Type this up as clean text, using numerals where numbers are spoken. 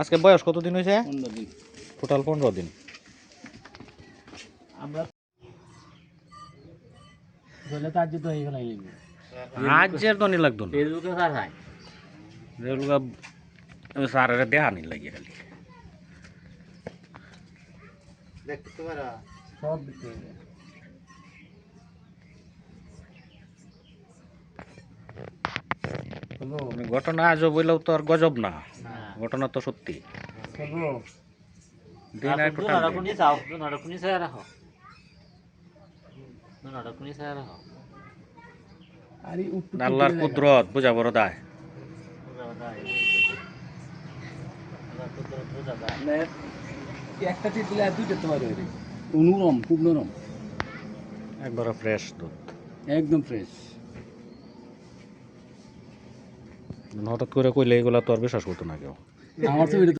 আজকে বয়স কতদিন হয়েছে? 15 দিন। টোটাল 15 দিন। আমরা বলে তার জন্য হয়ে গেল আজের তো নি লাগতো না ফেসবুকে স্যার হয় যেগুলো সারের দেহা নি লাগে খালি দেখতে পারা সব দিতে ঘটনা আজও বললেও তো আর গজব না, ঘটনা তো সত্যি। দিন আর টোটাল আল্লাহর কুদরত বুঝা বড় দায়। একটা টিপ দিলে আর দুইটা তোমার নরম, খুব নরম, একবারে ফ্রেশ দুধ, একদম ফ্রেশ। হঠাৎ করে কইলে এগুলা তো আর বিশ্বাস করতো না কেউ। আমার তো